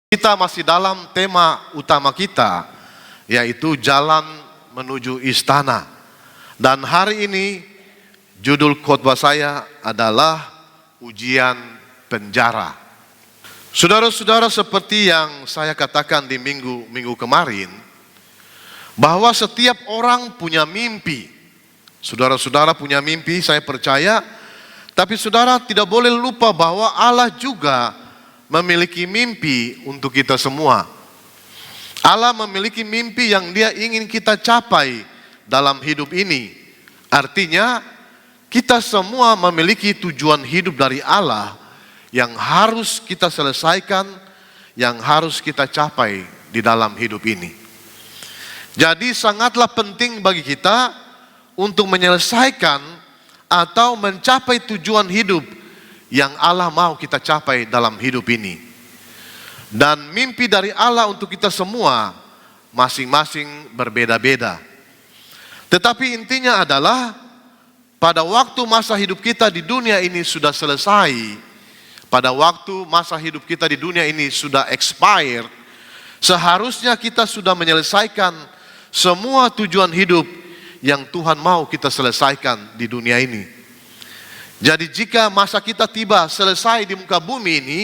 Kita masih dalam tema utama kita, yaitu jalan menuju istana. Dan hari ini judul khotbah saya adalah ujian penjara. Saudara-saudara, seperti yang saya katakan di minggu kemarin, bahwa setiap orang punya mimpi. Saudara-saudara punya mimpi, saya percaya. Tapi saudara tidak boleh lupa bahwa Allah juga memiliki mimpi untuk kita semua. Allah memiliki mimpi yang Dia ingin kita capai dalam hidup ini. Artinya, kita semua memiliki tujuan hidup dari Allah yang harus kita selesaikan, yang harus kita capai di dalam hidup ini. Jadi sangatlah penting bagi kita untuk menyelesaikan atau mencapai tujuan hidup yang Allah mau kita capai dalam hidup ini. Dan mimpi dari Allah untuk kita semua masing-masing berbeda-beda. Tetapi intinya adalah pada waktu masa hidup kita di dunia ini sudah selesai, pada waktu masa hidup kita di dunia ini sudah expired, seharusnya kita sudah menyelesaikan semua tujuan hidup yang Tuhan mau kita selesaikan di dunia ini. Jadi jika masa kita tiba selesai di muka bumi ini,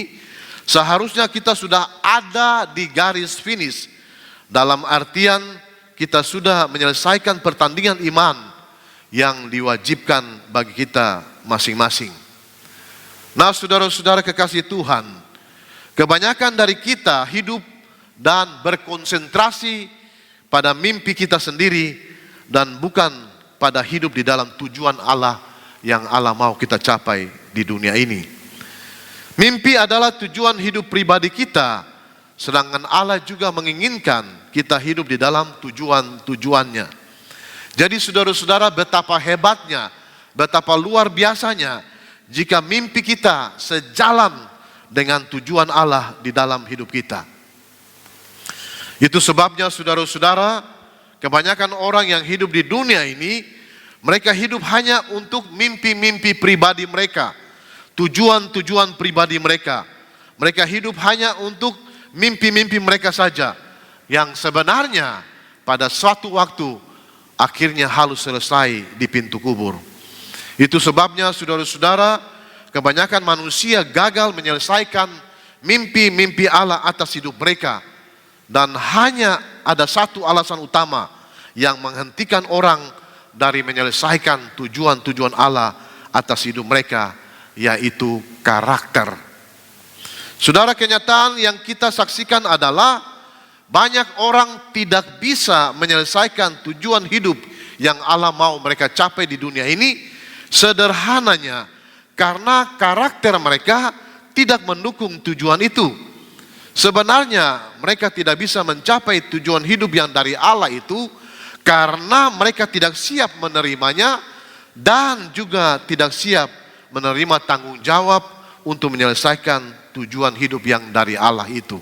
seharusnya kita sudah ada di garis finish. Dalam artian kita sudah menyelesaikan pertandingan iman yang diwajibkan bagi kita masing-masing. Nah, saudara-saudara kekasih Tuhan, kebanyakan dari kita hidup dan berkonsentrasi pada mimpi kita sendiri dan bukan pada hidup di dalam tujuan Allah yang Allah mau kita capai di dunia ini. Mimpi adalah tujuan hidup pribadi kita, sedangkan Allah juga menginginkan kita hidup di dalam tujuan-tujuannya. Jadi saudara-saudara, betapa hebatnya, betapa luar biasanya jika mimpi kita sejalan dengan tujuan Allah di dalam hidup kita. Itu sebabnya saudara-saudara, kebanyakan orang yang hidup di dunia ini, mereka hidup hanya untuk mimpi-mimpi pribadi mereka, tujuan-tujuan pribadi mereka. Mereka hidup hanya untuk mimpi-mimpi mereka saja, yang sebenarnya pada suatu waktu akhirnya harus selesai di pintu kubur. Itu sebabnya saudara-saudara, kebanyakan manusia gagal menyelesaikan mimpi-mimpi Allah atas hidup mereka. Dan hanya ada satu alasan utama yang menghentikan orang dari menyelesaikan tujuan-tujuan Allah atas hidup mereka, yaitu karakter. Saudara, kenyataan yang kita saksikan adalah banyak orang tidak bisa menyelesaikan tujuan hidup yang Allah mau mereka capai di dunia ini, sederhananya karena karakter mereka tidak mendukung tujuan itu. Sebenarnya mereka tidak bisa mencapai tujuan hidup yang dari Allah itu karena mereka tidak siap menerimanya dan juga tidak siap menerima tanggung jawab untuk menyelesaikan tujuan hidup yang dari Allah itu.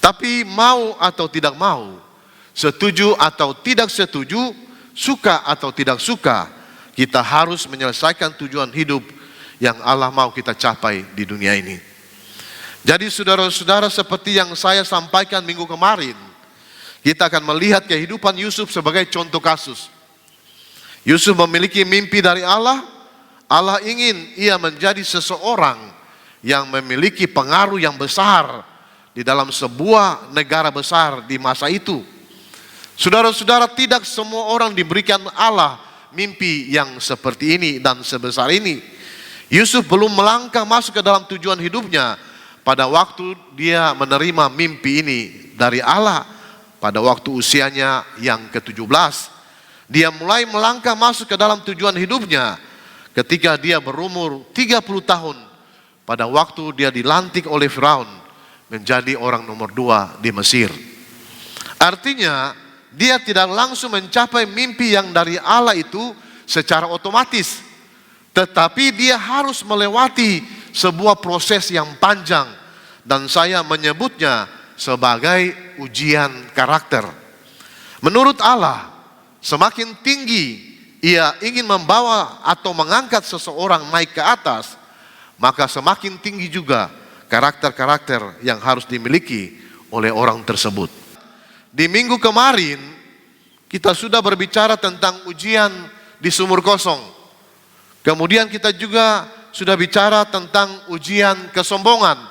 Tapi mau atau tidak mau, setuju atau tidak setuju, suka atau tidak suka, kita harus menyelesaikan tujuan hidup yang Allah mau kita capai di dunia ini. Jadi saudara-saudara, seperti yang saya sampaikan minggu kemarin, kita akan melihat kehidupan Yusuf sebagai contoh kasus. Yusuf memiliki mimpi dari Allah. Allah ingin ia menjadi seseorang yang memiliki pengaruh yang besar di dalam sebuah negara besar di masa itu. Saudara-saudara, tidak semua orang diberikan Allah mimpi yang seperti ini dan sebesar ini. Yusuf belum melangkah masuk ke dalam tujuan hidupnya pada waktu dia menerima mimpi ini dari Allah. Pada waktu usianya yang ke-17, dia mulai melangkah masuk ke dalam tujuan hidupnya ketika dia berumur 30 tahun. Pada waktu dia dilantik oleh Firaun menjadi orang nomor 2 di Mesir. Artinya, dia tidak langsung mencapai mimpi yang dari Allah itu secara otomatis. Tetapi dia harus melewati sebuah proses yang panjang. Dan saya menyebutnya sebagai ujian karakter. Menurut Allah, semakin tinggi ia ingin membawa atau mengangkat seseorang naik ke atas, maka semakin tinggi juga karakter-karakter yang harus dimiliki oleh orang tersebut. Di minggu kemarin kita sudah berbicara tentang ujian di sumur kosong. Kemudian kita juga sudah bicara tentang ujian kesombongan.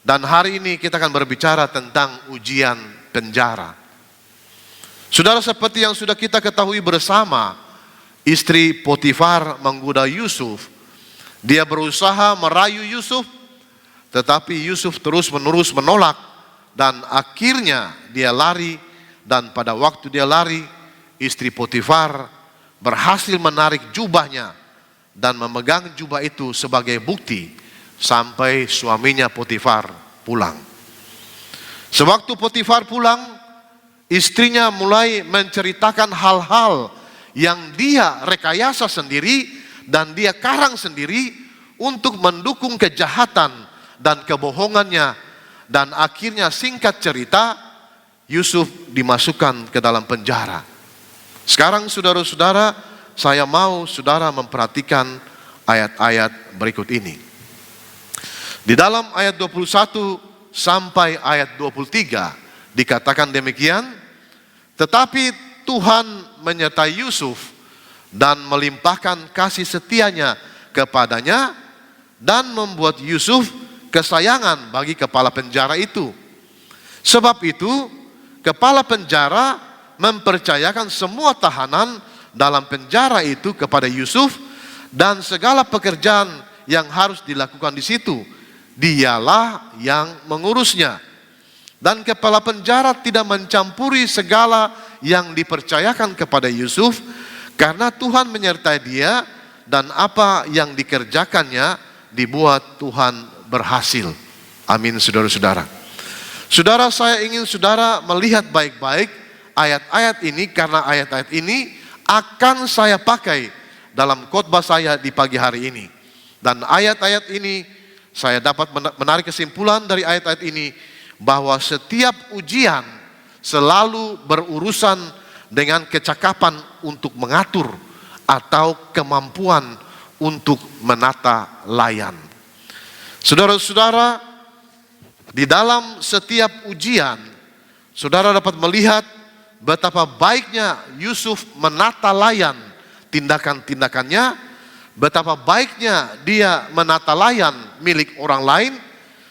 Dan hari ini kita akan berbicara tentang ujian penjara. Saudara, seperti yang sudah kita ketahui bersama, istri Potifar menggoda Yusuf. Dia berusaha merayu Yusuf, tetapi Yusuf terus-menerus menolak. Dan akhirnya dia lari, dan pada waktu dia lari, istri Potifar berhasil menarik jubahnya dan memegang jubah itu sebagai bukti sampai suaminya Potifar pulang. Sewaktu Potifar pulang, istrinya mulai menceritakan hal-hal yang dia rekayasa sendiri dan dia karang sendiri untuk mendukung kejahatan dan kebohongannya. Dan akhirnya singkat cerita, Yusuf dimasukkan ke dalam penjara. Sekarang saudara-saudara, saya mau saudara memperhatikan ayat-ayat berikut ini. Di dalam ayat 21 sampai ayat 23 dikatakan demikian, tetapi Tuhan menyertai Yusuf dan melimpahkan kasih setianya kepadanya dan membuat Yusuf kesayangan bagi kepala penjara itu. Sebab itu, kepala penjara mempercayakan semua tahanan dalam penjara itu kepada Yusuf dan segala pekerjaan yang harus dilakukan di situ. Dialah yang mengurusnya. Dan kepala penjara tidak mencampuri segala yang dipercayakan kepada Yusuf karena Tuhan menyertai dia dan apa yang dikerjakannya dibuat Tuhan berhasil. Amin, saudara-saudara. Saudara, saya ingin saudara melihat baik-baik ayat-ayat ini karena ayat-ayat ini akan saya pakai dalam khotbah saya di pagi hari ini. Dan ayat-ayat ini saya dapat menarik kesimpulan dari ayat-ayat ini bahwa setiap ujian selalu berurusan dengan kecakapan untuk mengatur atau kemampuan untuk menata layan. Saudara-saudara, di dalam setiap ujian, saudara dapat melihat betapa baiknya Yusuf menata layan tindakan-tindakannya, betapa baiknya dia menata layan milik orang lain,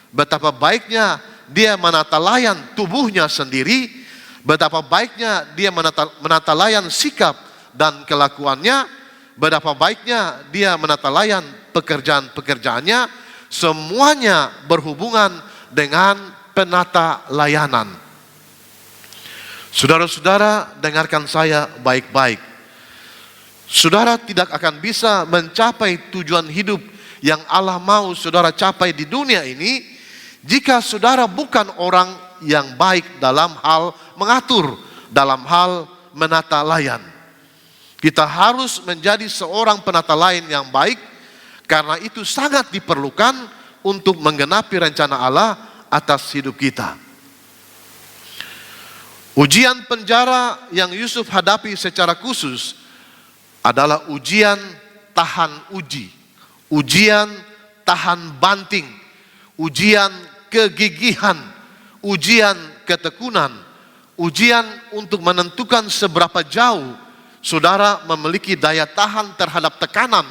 betapa baiknya dia menata layan tubuhnya sendiri, betapa baiknya dia menata layan sikap dan kelakuannya, betapa baiknya dia menata layan pekerjaan-pekerjaannya. Semuanya berhubungan dengan penata layanan. Saudara-saudara, dengarkan saya baik-baik. Saudara tidak akan bisa mencapai tujuan hidup yang Allah mau saudara capai di dunia ini jika saudara bukan orang yang baik dalam hal mengatur, dalam hal menata layan. Kita harus menjadi seorang penata layan yang baik, karena itu sangat diperlukan untuk menggenapi rencana Allah atas hidup kita. Ujian penjara yang Yusuf hadapi secara khusus adalah ujian tahan uji, ujian tahan banting, ujian kegigihan, ujian ketekunan, ujian untuk menentukan seberapa jauh saudara memiliki daya tahan terhadap tekanan,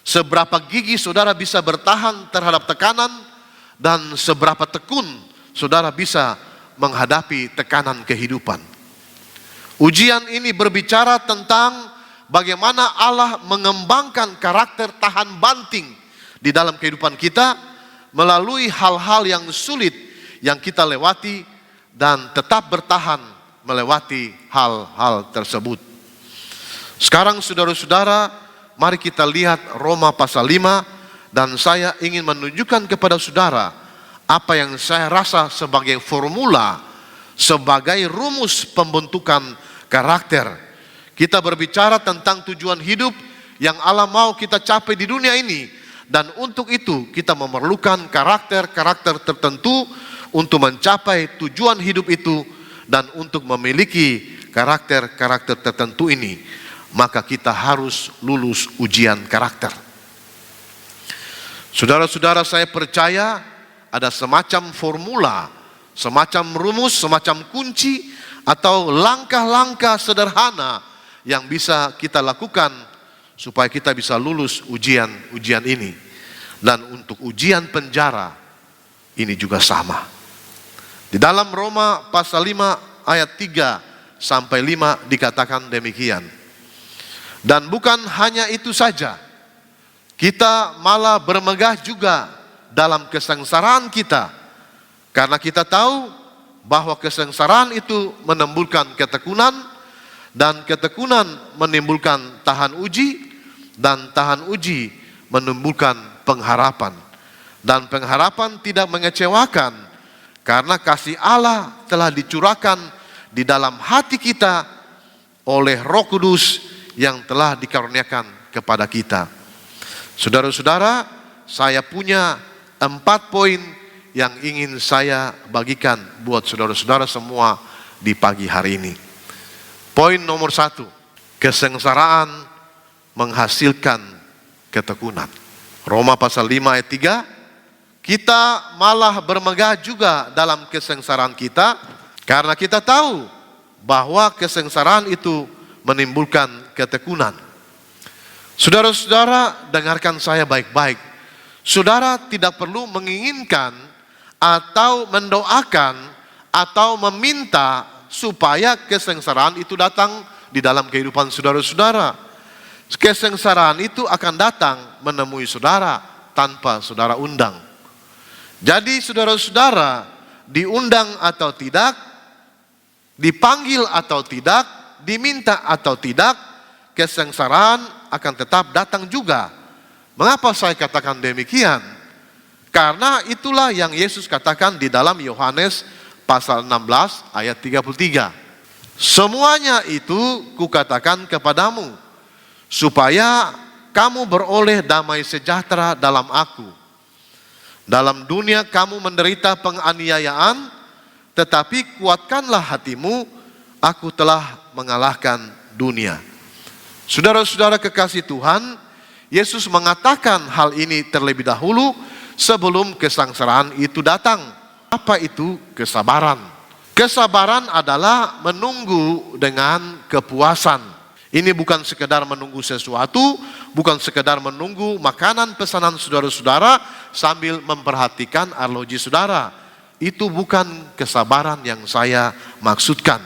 seberapa gigih saudara bisa bertahan terhadap tekanan, dan seberapa tekun saudara bisa menghadapi tekanan kehidupan. Ujian ini berbicara tentang bagaimana Allah mengembangkan karakter tahan banting di dalam kehidupan kita melalui hal-hal yang sulit yang kita lewati dan tetap bertahan melewati hal-hal tersebut. Sekarang saudara-saudara, mari kita lihat Roma pasal 5 dan saya ingin menunjukkan kepada saudara apa yang saya rasa sebagai formula, sebagai rumus pembentukan karakter. Kita berbicara tentang tujuan hidup yang Allah mau kita capai di dunia ini, dan untuk itu kita memerlukan karakter-karakter tertentu untuk mencapai tujuan hidup itu. Dan untuk memiliki karakter-karakter tertentu ini, maka kita harus lulus ujian karakter. Saudara-saudara, saya percaya ada semacam formula, semacam rumus, semacam kunci, atau langkah-langkah sederhana yang bisa kita lakukan supaya kita bisa lulus ujian ini. Dan untuk ujian penjara ini juga sama. Di dalam Roma pasal 5 ayat 3 sampai 5 dikatakan demikian. Dan bukan hanya itu saja, kita malah bermegah juga dalam kesengsaraan kita, karena kita tahu bahwa kesengsaraan itu menimbulkan ketekunan, dan ketekunan menimbulkan tahan uji, dan tahan uji menimbulkan pengharapan. Dan pengharapan tidak mengecewakan, karena kasih Allah telah dicurahkan di dalam hati kita oleh Roh Kudus yang telah dikaruniakan kepada kita. Saudara-saudara, saya punya 4 poin yang ingin saya bagikan buat saudara-saudara semua di pagi hari ini. Poin nomor 1, kesengsaraan menghasilkan ketekunan. Roma pasal 5 ayat 3, kita malah bermegah juga dalam kesengsaraan kita, karena kita tahu bahwa kesengsaraan itu menimbulkan ketekunan. Saudara-saudara, dengarkan saya baik-baik. Saudara tidak perlu menginginkan atau mendoakan atau meminta supaya kesengsaraan itu datang di dalam kehidupan saudara-saudara. Kesengsaraan itu akan datang menemui saudara tanpa saudara undang. Jadi saudara-saudara, diundang atau tidak, dipanggil atau tidak, diminta atau tidak, kesengsaraan akan tetap datang juga. Mengapa saya katakan demikian? Karena itulah yang Yesus katakan di dalam Yohanes pasal 16 ayat 33. Semuanya itu kukatakan kepadamu, supaya kamu beroleh damai sejahtera dalam aku. Dalam dunia kamu menderita penganiayaan, tetapi kuatkanlah hatimu, aku telah mengalahkan dunia. Saudara-saudara kekasih Tuhan, Yesus mengatakan hal ini terlebih dahulu sebelum kesengsaraan itu datang. Apa itu kesabaran? Kesabaran adalah menunggu dengan kepuasan. Ini bukan sekedar menunggu sesuatu, bukan sekedar menunggu makanan pesanan saudara-saudara sambil memperhatikan arloji saudara. Itu bukan kesabaran yang saya maksudkan.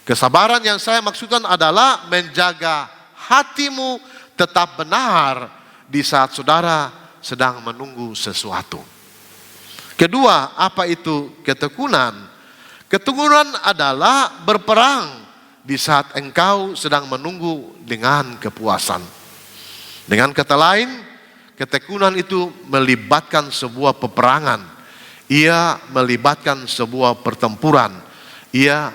Kesabaran yang saya maksudkan adalah menjaga hatimu tetap benar di saat saudara sedang menunggu sesuatu. Kedua, apa itu ketekunan? Ketekunan adalah berperang di saat engkau sedang menunggu dengan kepuasan. Dengan kata lain, ketekunan itu melibatkan sebuah peperangan. Ia melibatkan sebuah pertempuran. Ia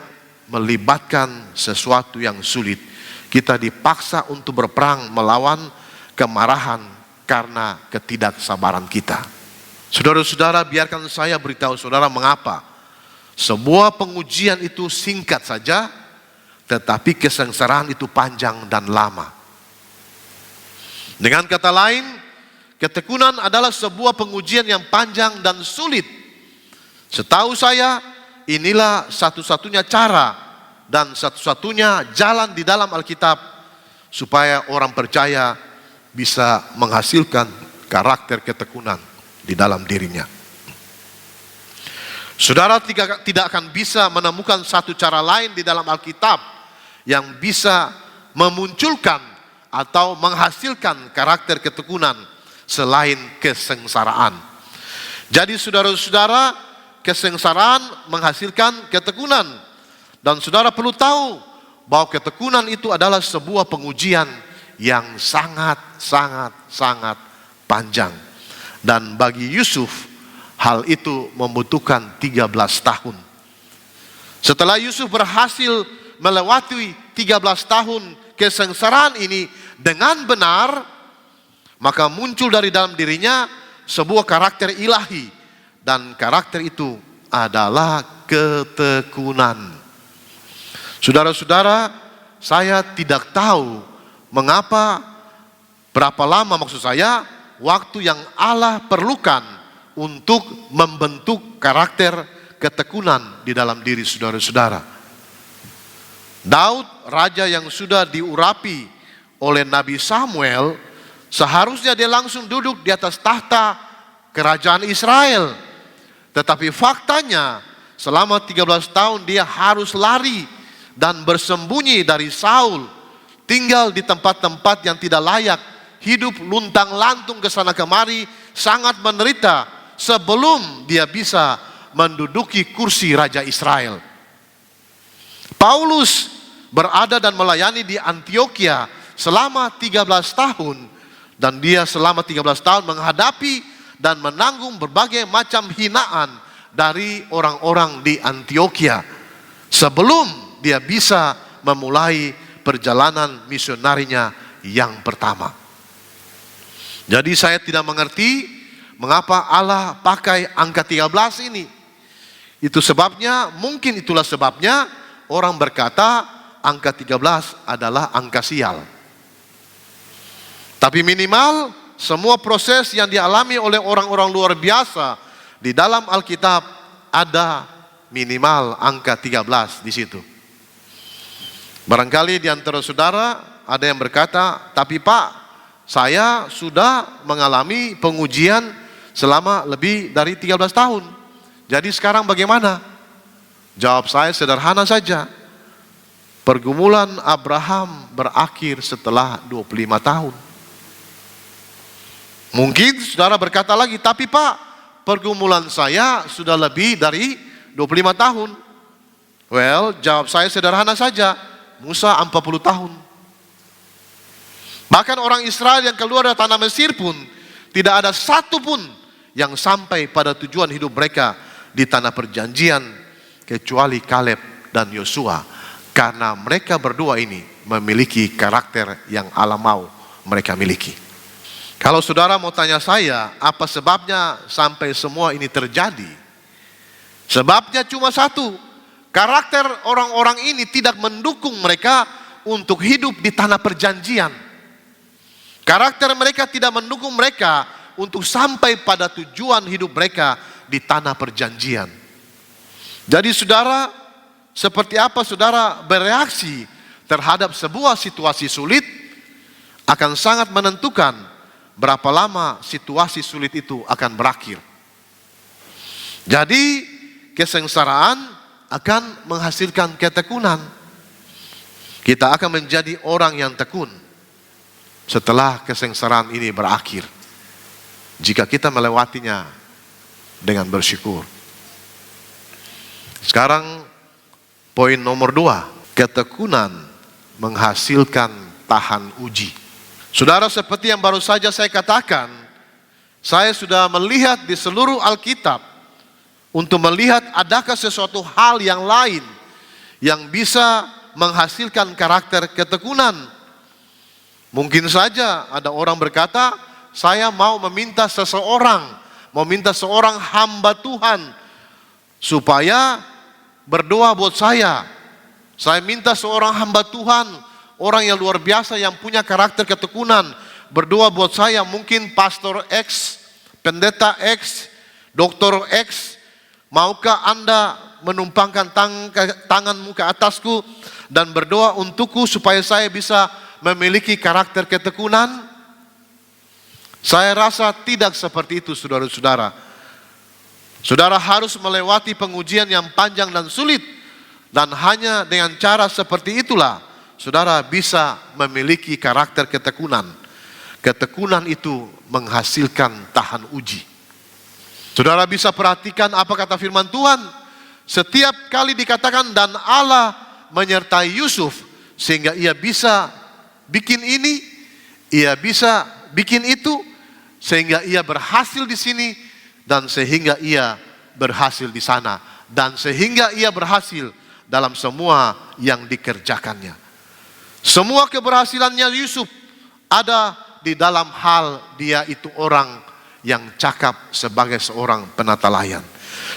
melibatkan sesuatu yang sulit. Kita dipaksa untuk berperang melawan kemarahan karena ketidaksabaran kita. Saudara-saudara, biarkan saya beritahu saudara mengapa. Sebuah pengujian itu singkat saja, tetapi kesengsaraan itu panjang dan lama. Dengan kata lain, ketekunan adalah sebuah pengujian yang panjang dan sulit. Setahu saya, inilah satu-satunya cara dan satu-satunya jalan di dalam Alkitab supaya orang percaya bisa menghasilkan karakter ketekunan di dalam dirinya. Saudara tidak akan bisa menemukan satu cara lain di dalam Alkitab yang bisa memunculkan atau menghasilkan karakter ketekunan selain kesengsaraan. Jadi saudara-saudara, kesengsaraan menghasilkan ketekunan. Dan saudara perlu tahu bahwa ketekunan itu adalah sebuah pengujian yang sangat panjang. Dan bagi Yusuf, hal itu membutuhkan 13 tahun. Setelah Yusuf berhasil melewati 13 tahun kesengsaraan ini dengan benar, maka muncul dari dalam dirinya sebuah karakter ilahi. Dan karakter itu adalah ketekunan. Saudara-saudara, saya tidak tahu mengapa, berapa lama maksud saya, waktu yang Allah perlukan untuk membentuk karakter ketekunan di dalam diri saudara-saudara. Daud, raja yang sudah diurapi oleh Nabi Samuel, seharusnya dia langsung duduk di atas tahta kerajaan Israel. Tetapi faktanya selama 13 tahun dia harus lari dan bersembunyi dari Saul, tinggal di tempat-tempat yang tidak layak, hidup luntang-lantung ke sana kemari, sangat menderita sebelum dia bisa menduduki kursi Raja Israel. Paulus berada dan melayani di Antioquia selama 13 tahun, dan dia selama 13 tahun menghadapi dan menanggung berbagai macam hinaan dari orang-orang di Antioquia sebelum dia bisa memulai perjalanan misionarinya yang pertama. Jadi saya tidak mengerti mengapa Allah pakai angka 13 ini. Itu sebabnya, mungkin itulah sebabnya orang berkata angka 13 adalah angka sial. Tapi minimal semua proses yang dialami oleh orang-orang luar biasa di dalam Alkitab ada minimal angka 13 di situ. Barangkali di antara saudara ada yang berkata, tapi Pak, saya sudah mengalami pengujian selama lebih dari 13 tahun. Jadi sekarang bagaimana? Jawab saya sederhana saja. Pergumulan Abraham berakhir setelah 25 tahun. Mungkin saudara berkata lagi, tapi Pak, pergumulan saya sudah lebih dari 25 tahun. Well, jawab saya sederhana saja. Musa 40 tahun. Bahkan orang Israel yang keluar dari tanah Mesir pun tidak ada satu pun yang sampai pada tujuan hidup mereka di tanah perjanjian kecuali Kaleb dan Yosua, karena mereka berdua ini memiliki karakter yang Allah mau mereka miliki. Kalau saudara mau tanya saya apa sebabnya sampai semua ini terjadi, sebabnya cuma satu. Karakter orang-orang ini tidak mendukung mereka untuk hidup di tanah perjanjian. Karakter mereka tidak mendukung mereka untuk sampai pada tujuan hidup mereka di tanah perjanjian. Jadi saudara, seperti apa saudara bereaksi terhadap sebuah situasi sulit akan sangat menentukan berapa lama situasi sulit itu akan berakhir. Jadi kesengsaraan akan menghasilkan ketekunan. Kita akan menjadi orang yang tekun setelah kesengsaraan ini berakhir, jika kita melewatinya dengan bersyukur. Sekarang poin nomor 2, ketekunan menghasilkan tahan uji. Saudara, seperti yang baru saja saya katakan, saya sudah melihat di seluruh Alkitab untuk melihat adakah sesuatu hal yang lain yang bisa menghasilkan karakter ketekunan. Mungkin saja ada orang berkata, saya mau meminta seseorang, seorang hamba Tuhan supaya berdoa buat saya. Saya minta seorang hamba Tuhan, orang yang luar biasa yang punya karakter ketekunan, berdoa buat saya. Mungkin pastor X, pendeta X, dokter X, maukah Anda menumpangkan tanganmu ke atasku dan berdoa untukku supaya saya bisa memiliki karakter ketekunan? Saya rasa tidak seperti itu, saudara-saudara. Saudara harus melewati pengujian yang panjang dan sulit, dan hanya dengan cara seperti itulah saudara bisa memiliki karakter ketekunan. Ketekunan itu menghasilkan tahan uji. Saudara bisa perhatikan apa kata firman Tuhan. Setiap kali dikatakan dan Allah menyertai Yusuf sehingga ia bisa bikin ini, ia bisa bikin itu, sehingga ia berhasil di sini dan sehingga ia berhasil di sana, dan sehingga ia berhasil dalam semua yang dikerjakannya. Semua keberhasilannya Yusuf ada di dalam hal dia itu orang yang cakap sebagai seorang penata layan.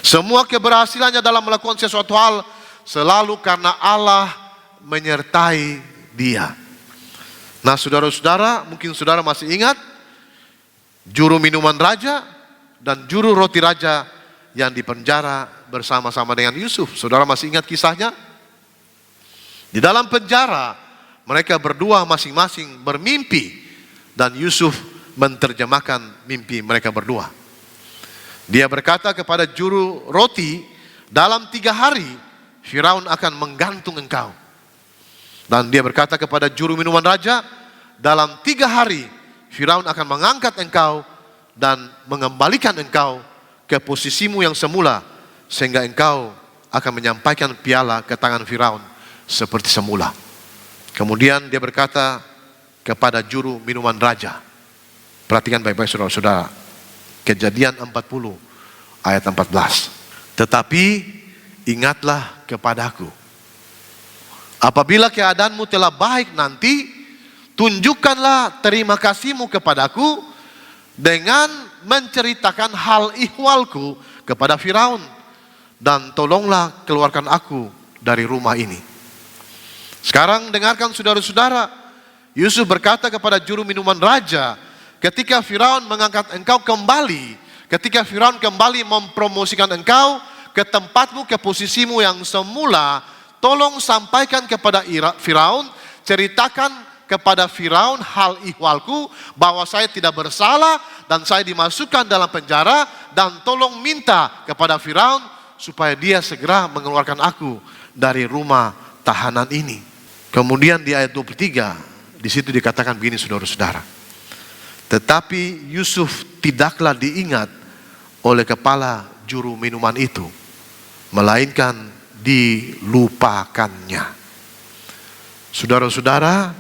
Semua keberhasilannya dalam melakukan sesuatu hal selalu karena Allah menyertai dia. Nah saudara-saudara, mungkin saudara masih ingat juru minuman raja dan juru roti raja yang dipenjara bersama-sama dengan Yusuf. Saudara masih ingat kisahnya? Di dalam penjara, mereka berdua masing-masing bermimpi dan Yusuf menerjemahkan mimpi mereka berdua. Dia berkata kepada juru roti, dalam 3 hari Firaun akan menggantung engkau. Dan dia berkata kepada juru minuman raja, dalam 3 hari Firaun akan mengangkat engkau dan mengembalikan engkau ke posisimu yang semula, sehingga engkau akan menyampaikan piala ke tangan Firaun seperti semula. Kemudian dia berkata kepada juru minuman raja, perhatikan baik-baik saudara-saudara, Kejadian 40 ayat 14. Tetapi ingatlah kepadaku, apabila keadaanmu telah baik nanti, tunjukkanlah terima kasihmu kepadaku dengan menceritakan hal ihwalku kepada Firaun, dan tolonglah keluarkan aku dari rumah ini. Sekarang dengarkan saudara-saudara, Yusuf berkata kepada juru minuman raja, ketika Firaun mengangkat engkau kembali, ketika Firaun kembali mempromosikan engkau ke tempatmu, ke posisimu yang semula, tolong sampaikan kepada Firaun, ceritakan kepada Firaun hal ihwalku, bahwa saya tidak bersalah dan saya dimasukkan dalam penjara, dan tolong minta kepada Firaun supaya dia segera mengeluarkan aku dari rumah tahanan ini. Kemudian di ayat 23, di situ dikatakan begini saudara-saudara, tetapi Yusuf tidaklah diingat oleh kepala juru minuman itu, melainkan dilupakannya. Saudara-saudara,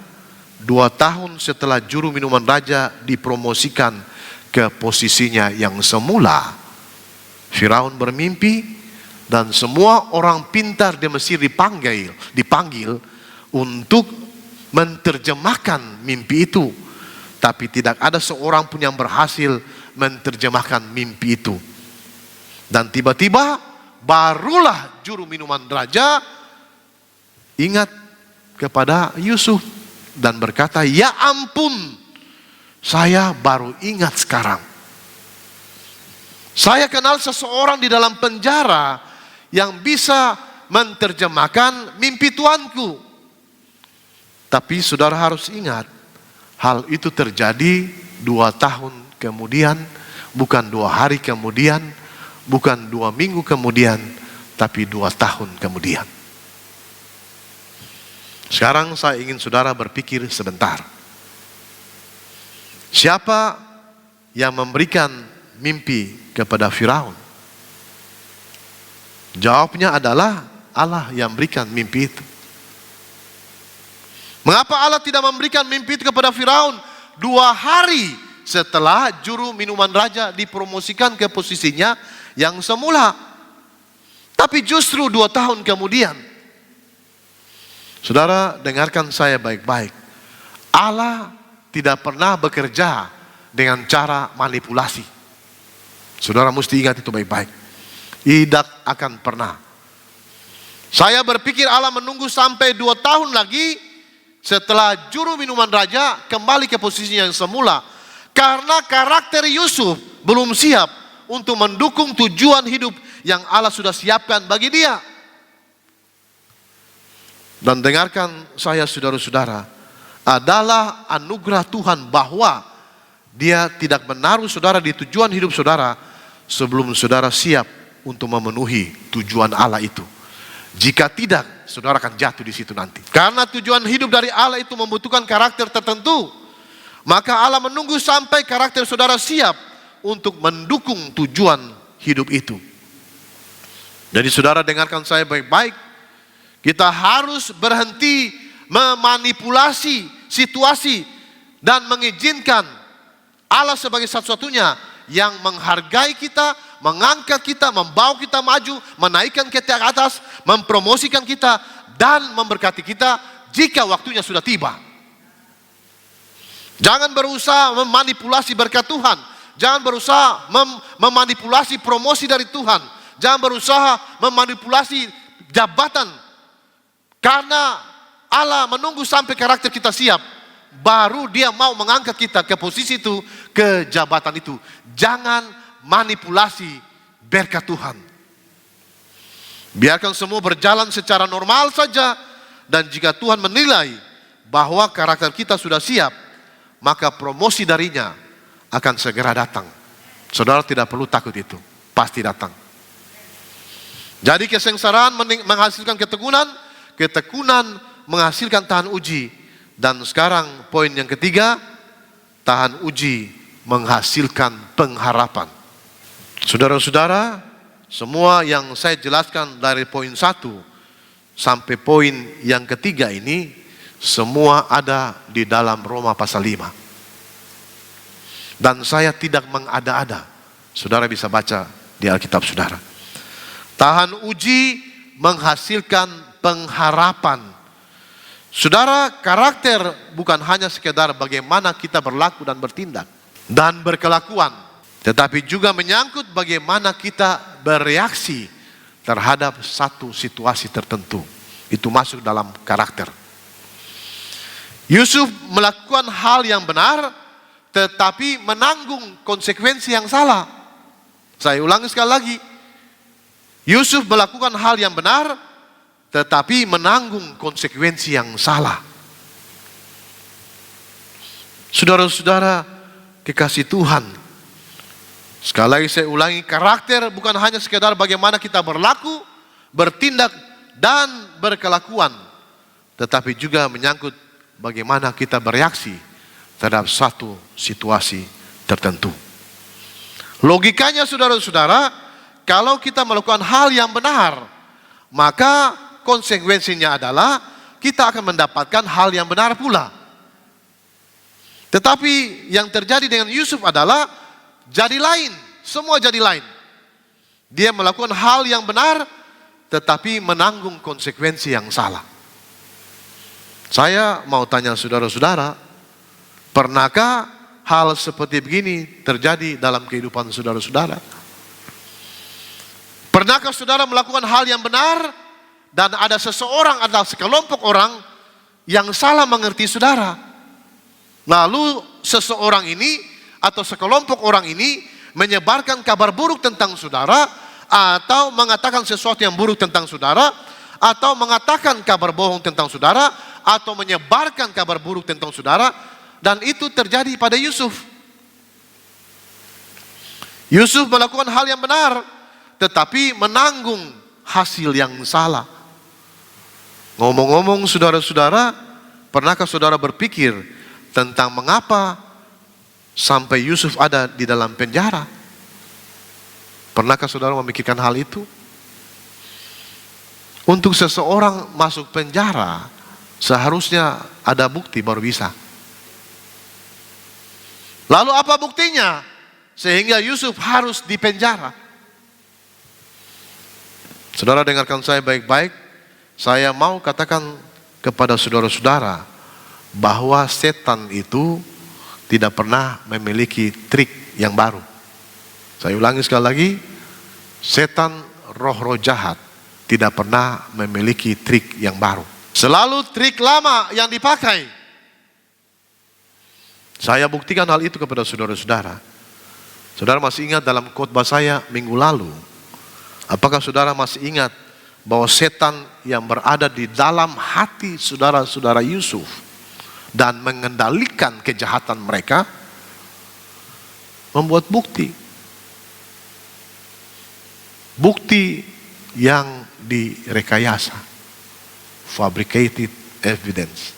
2 tahun setelah juru minuman raja dipromosikan ke posisinya yang semula, Firaun bermimpi dan semua orang pintar di Mesir dipanggil untuk menerjemahkan mimpi itu. Tapi tidak ada seorang pun yang berhasil menerjemahkan mimpi itu. Dan tiba-tiba barulah juru minuman raja ingat kepada Yusuf dan berkata, ya ampun, saya baru ingat sekarang. Saya kenal seseorang di dalam penjara yang bisa menerjemahkan mimpi tuanku. Tapi saudara harus ingat, hal itu terjadi 2 tahun kemudian, bukan 2 hari kemudian, bukan 2 minggu kemudian, tapi 2 tahun kemudian. Sekarang saya ingin saudara berpikir sebentar. Siapa yang memberikan mimpi kepada Firaun? Jawabnya adalah Allah yang memberikan mimpi itu. Mengapa Allah tidak memberikan mimpi itu kepada Firaun 2 hari setelah juru minuman raja dipromosikan ke posisinya yang semula, tapi justru 2 tahun kemudian? Saudara, dengarkan saya baik-baik. Allah tidak pernah bekerja dengan cara manipulasi. Saudara mesti ingat itu baik-baik. Tidak akan pernah. Saya berpikir Allah menunggu sampai 2 tahun lagi setelah juru minuman raja kembali ke posisinya yang semula, karena karakter Yusuf belum siap untuk mendukung tujuan hidup yang Allah sudah siapkan bagi dia. Dan dengarkan saya saudara-saudara, adalah anugerah Tuhan bahwa dia tidak menaruh saudara di tujuan hidup saudara sebelum saudara siap untuk memenuhi tujuan Allah itu. Jika tidak, saudara akan jatuh di situ nanti. Karena tujuan hidup dari Allah itu membutuhkan karakter tertentu, maka Allah menunggu sampai karakter saudara siap untuk mendukung tujuan hidup itu. Jadi saudara dengarkan saya baik-baik. Kita harus berhenti memanipulasi situasi dan mengizinkan Allah sebagai satu-satunya yang menghargai kita, mengangkat kita, membawa kita maju, menaikkan kita ke atas, mempromosikan kita, dan memberkati kita jika waktunya sudah tiba. Jangan berusaha memanipulasi berkat Tuhan. Jangan berusaha memanipulasi promosi dari Tuhan. Jangan berusaha memanipulasi jabatan. Karena Allah menunggu sampai karakter kita siap, baru dia mau mengangkat kita ke posisi itu, ke jabatan itu. Jangan manipulasi berkat Tuhan. Biarkan semua berjalan secara normal saja, dan jika Tuhan menilai bahwa karakter kita sudah siap, maka promosi darinya akan segera datang. Saudara tidak perlu takut, itu pasti datang. Jadi kesengsaraan menghasilkan ketekunan, ketekunan menghasilkan tahan uji. Dan sekarang poin yang ketiga, tahan uji menghasilkan pengharapan. Saudara-saudara, semua yang saya jelaskan dari poin 1 sampai poin yang ketiga ini, semua ada di dalam Roma pasal 5. Dan saya tidak mengada-ada. Saudara bisa baca di Alkitab saudara. Tahan uji menghasilkan pengharapan. Saudara, karakter bukan hanya sekedar bagaimana kita berlaku dan bertindak dan berkelakuan, tetapi juga menyangkut bagaimana kita bereaksi terhadap satu situasi tertentu. Itu masuk dalam karakter. Yusuf melakukan hal yang benar, tetapi menanggung konsekuensi yang salah. Saya ulangi sekali lagi. Yusuf melakukan hal yang benar, tetapi menanggung konsekuensi yang salah. Saudara-saudara kekasih Tuhan, sekali lagi saya ulangi, karakter bukan hanya sekedar bagaimana kita berlaku, bertindak, dan berkelakuan, tetapi juga menyangkut bagaimana kita bereaksi terhadap satu situasi tertentu. Logikanya saudara-saudara, kalau kita melakukan hal yang benar, maka konsekuensinya adalah kita akan mendapatkan hal yang benar pula. Tetapi yang terjadi dengan Yusuf adalah jadi lain, semua jadi lain. Dia melakukan hal yang benar, tetapi menanggung konsekuensi yang salah. Saya mau tanya saudara-saudara, pernahkah hal seperti begini terjadi dalam kehidupan saudara-saudara? Pernahkah saudara melakukan hal yang benar dan ada seseorang atau sekelompok orang yang salah mengerti saudara? Lalu seseorang ini atau sekelompok orang ini menyebarkan kabar buruk tentang saudara, atau mengatakan sesuatu yang buruk tentang saudara, atau mengatakan kabar bohong tentang saudara, atau menyebarkan kabar buruk tentang saudara. Dan itu terjadi pada Yusuf. Yusuf melakukan hal yang benar, tetapi menanggung hasil yang salah. Ngomong-ngomong saudara-saudara, pernahkah saudara berpikir tentang mengapa sampai Yusuf ada di dalam penjara? Pernahkah saudara memikirkan hal itu? Untuk seseorang masuk penjara, seharusnya ada bukti baru bisa. Lalu apa buktinya sehingga Yusuf harus dipenjara? Saudara dengarkan saya baik-baik. Saya mau katakan kepada saudara-saudara bahwa setan itu tidak pernah memiliki trik yang baru. Saya ulangi sekali lagi, setan, roh-roh jahat tidak pernah memiliki trik yang baru. Selalu trik lama yang dipakai. Saya buktikan hal itu kepada saudara-saudara. Saudara masih ingat dalam khotbah saya minggu lalu? Apakah saudara masih ingat bahwa setan yang berada di dalam hati saudara-saudara Yusuf dan mengendalikan kejahatan mereka membuat bukti. Bukti yang direkayasa. Fabricated evidence.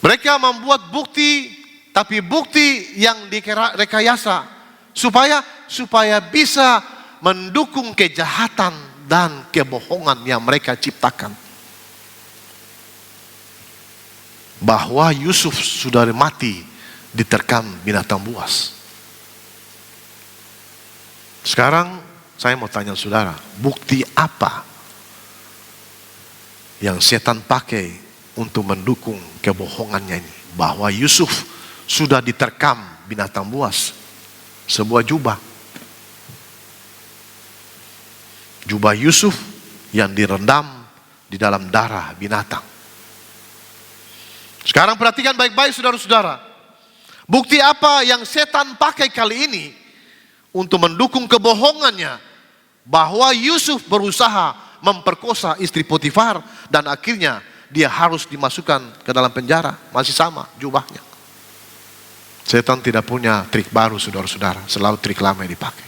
Mereka membuat bukti, tapi bukti yang direkayasa supaya bisa mendukung kejahatan dan kebohongan yang mereka ciptakan. Bahwa Yusuf sudah mati diterkam binatang buas. Sekarang saya mau tanya saudara, bukti apa yang setan pakai untuk mendukung kebohongannya ini? Bahwa Yusuf sudah diterkam binatang buas. Sebuah jubah. Jubah Yusuf yang direndam di dalam darah binatang. Sekarang perhatikan baik-baik saudara-saudara. Bukti apa yang setan pakai kali ini untuk mendukung kebohongannya bahwa Yusuf berusaha memperkosa istri Potifar dan akhirnya dia harus dimasukkan ke dalam penjara. Masih sama jubahnya. Setan tidak punya trik baru, saudara-saudara. Selalu trik lama yang dipakai.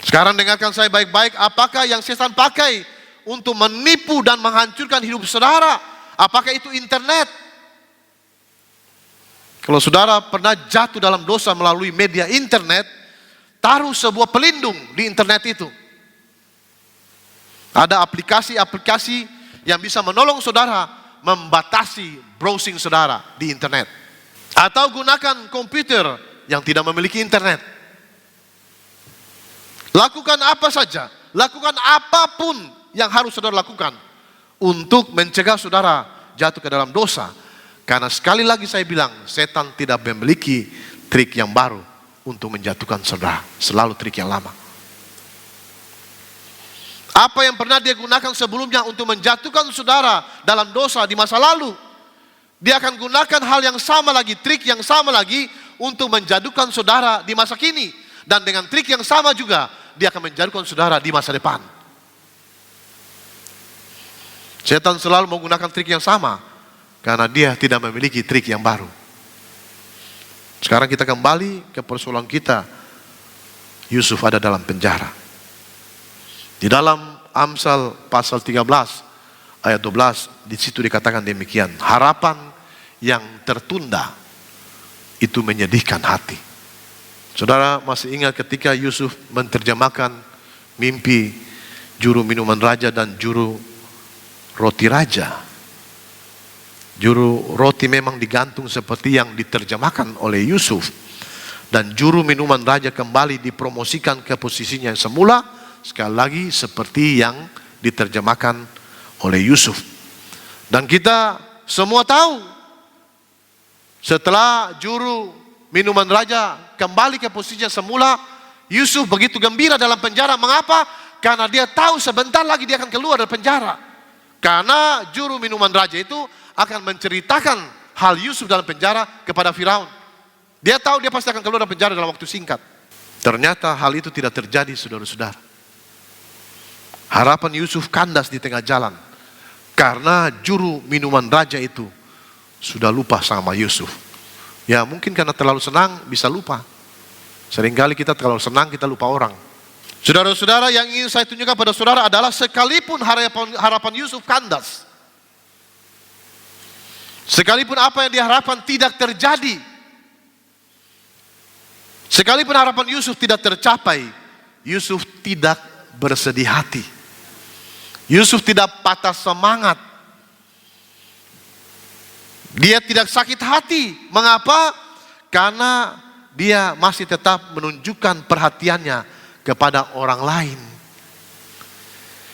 Sekarang dengarkan saya baik-baik. Apakah yang setan pakai untuk menipu dan menghancurkan hidup saudara? Apakah itu internet? Kalau saudara pernah jatuh dalam dosa melalui media internet, taruh sebuah pelindung di internet itu. Ada aplikasi-aplikasi yang bisa menolong saudara membatasi browsing saudara di internet. Atau gunakan komputer yang tidak memiliki internet. Lakukan apa saja, lakukan apapun yang harus saudara lakukan untuk mencegah saudara jatuh ke dalam dosa. Karena sekali lagi saya bilang, setan tidak memiliki trik yang baru untuk menjatuhkan saudara. Selalu trik yang lama. Apa yang pernah dia gunakan sebelumnya untuk menjatuhkan saudara dalam dosa di masa lalu, dia akan gunakan hal yang sama lagi, trik yang sama lagi untuk menjatuhkan saudara di masa kini. Dan dengan trik yang sama juga, dia akan menjatuhkan saudara di masa depan. Setan selalu menggunakan trik yang sama, karena dia tidak memiliki trik yang baru. Sekarang kita kembali ke persoalan kita. Yusuf ada dalam penjara. Di dalam Amsal pasal 13 ayat 12, di situ dikatakan demikian. Harapan yang tertunda itu menyedihkan hati. Saudara masih ingat ketika Yusuf menerjemahkan mimpi juru minuman raja dan juru roti raja. Juru roti memang digantung seperti yang diterjemahkan oleh Yusuf. Dan juru minuman raja kembali dipromosikan ke posisinya yang semula. Sekali lagi seperti yang diterjemahkan oleh Yusuf. Dan kita semua tahu, setelah juru minuman raja kembali ke posisinya semula, Yusuf begitu gembira dalam penjara. Mengapa? Karena dia tahu sebentar lagi dia akan keluar dari penjara. Karena juru minuman raja itu akan menceritakan hal Yusuf dalam penjara kepada Firaun. Dia tahu dia pasti akan keluar dari penjara dalam waktu singkat. Ternyata hal itu tidak terjadi, saudara-saudara. Harapan Yusuf kandas di tengah jalan. Karena juru minuman raja itu sudah lupa sama Yusuf. Ya mungkin karena terlalu senang bisa lupa. Seringkali kita terlalu senang kita lupa orang. Saudara-saudara, yang ingin saya tunjukkan pada saudara adalah sekalipun harapan Yusuf kandas, sekalipun apa yang diharapkan tidak terjadi, sekalipun harapan Yusuf tidak tercapai, Yusuf tidak bersedih hati. Yusuf tidak patah semangat. Dia tidak sakit hati. Mengapa? Karena dia masih tetap menunjukkan perhatiannya kepada orang lain.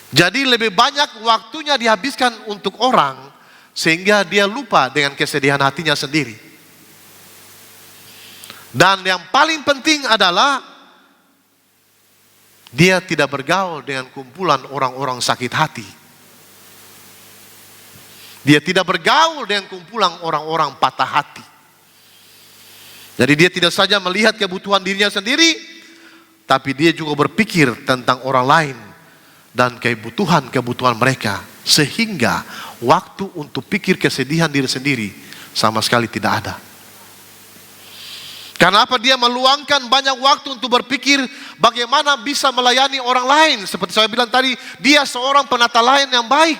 Jadi lebih banyak waktunya dihabiskan untuk orang, sehingga dia lupa dengan kesedihan hatinya sendiri. Dan yang paling penting adalah dia tidak bergaul dengan kumpulan orang-orang sakit hati. Dia tidak bergaul dengan kumpulan orang-orang patah hati. Jadi dia tidak saja melihat kebutuhan dirinya sendiri, tapi dia juga berpikir tentang orang lain dan kebutuhan mereka. Sehingga waktu untuk pikir kesedihan diri sendiri sama sekali tidak ada. Karena apa? Dia meluangkan banyak waktu untuk berpikir bagaimana bisa melayani orang lain. Seperti saya bilang tadi, dia seorang penata layan yang baik.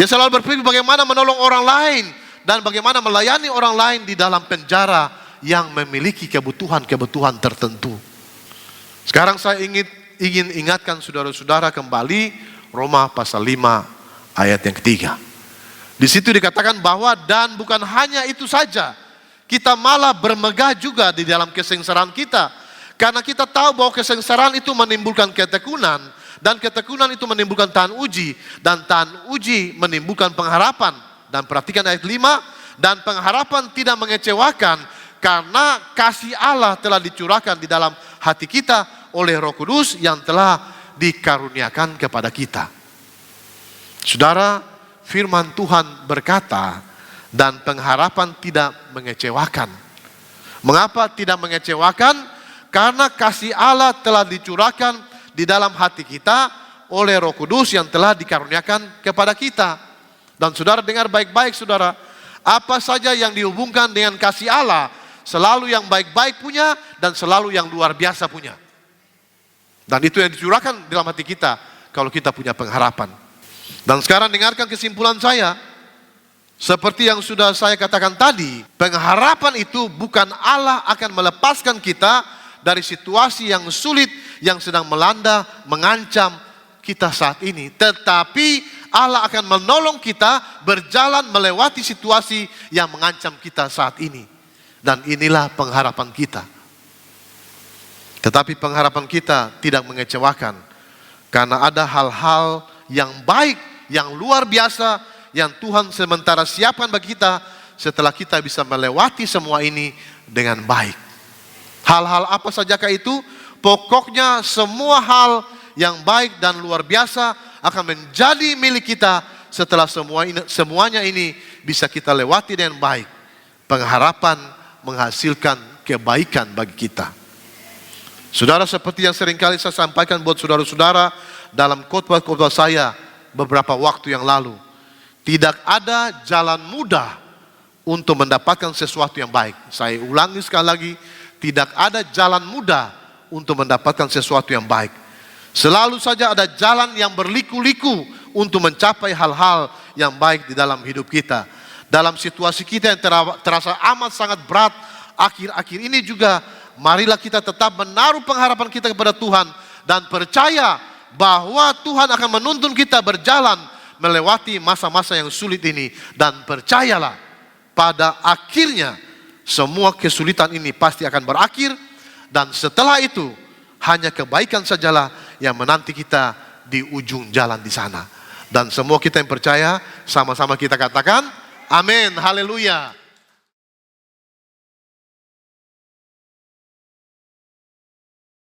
Dia selalu berpikir bagaimana menolong orang lain dan bagaimana melayani orang lain di dalam penjara yang memiliki kebutuhan-kebutuhan tertentu. Sekarang saya ingin ingatkan saudara-saudara kembali Roma pasal 5 ayat yang ketiga. Di situ dikatakan bahwa dan bukan hanya itu saja, kita malah bermegah juga di dalam kesengsaraan kita. Karena kita tahu bahwa kesengsaraan itu menimbulkan ketekunan. Dan ketekunan itu menimbulkan tahan uji. Dan tahan uji menimbulkan pengharapan. Dan perhatikan ayat 5. Dan pengharapan tidak mengecewakan. Karena kasih Allah telah dicurahkan di dalam hati kita oleh Roh Kudus yang telah dikaruniakan kepada kita. Saudara, firman Tuhan berkata, dan pengharapan tidak mengecewakan. Mengapa tidak mengecewakan? karena kasih Allah telah dicurahkan di dalam hati kita oleh Roh Kudus yang telah dikaruniakan kepada kita. Dan saudara dengar baik-baik saudara, apa saja yang dihubungkan dengan kasih Allah, selalu yang baik-baik punya dan selalu yang luar biasa punya. Dan itu yang dicurahkan dalam hati kita kalau kita punya pengharapan. Dan sekarang dengarkan kesimpulan saya. Seperti yang sudah saya katakan tadi, pengharapan itu bukan Allah akan melepaskan kita dari situasi yang sulit yang sedang melanda, mengancam kita saat ini. Tetapi Allah akan menolong kita berjalan melewati situasi yang mengancam kita saat ini. Dan inilah pengharapan kita. Tetapi pengharapan kita tidak mengecewakan. Karena ada hal-hal yang baik, yang luar biasa, yang Tuhan sementara siapkan bagi kita setelah kita bisa melewati semua ini dengan baik. Hal-hal apa sajakah itu? Pokoknya semua hal yang baik dan luar biasa akan menjadi milik kita setelah semuanya ini bisa kita lewati dengan baik. Pengharapan menghasilkan kebaikan bagi kita. Saudara, seperti yang seringkali saya sampaikan buat saudara-saudara dalam khotbah-khotbah saya beberapa waktu yang lalu. Tidak ada jalan mudah untuk mendapatkan sesuatu yang baik. Saya ulangi sekali lagi, tidak ada jalan mudah untuk mendapatkan sesuatu yang baik. Selalu saja ada jalan yang berliku-liku untuk mencapai hal-hal yang baik di dalam hidup kita. Dalam situasi kita yang terasa amat sangat berat akhir-akhir ini juga, marilah kita tetap menaruh pengharapan kita kepada Tuhan dan percaya bahwa Tuhan akan menuntun kita berjalan melewati masa-masa yang sulit ini. Dan percayalah, pada akhirnya semua kesulitan ini pasti akan berakhir. Dan setelah itu hanya kebaikan sajalah yang menanti kita di ujung jalan di sana. Dan semua kita yang percaya sama-sama kita katakan amin, haleluya.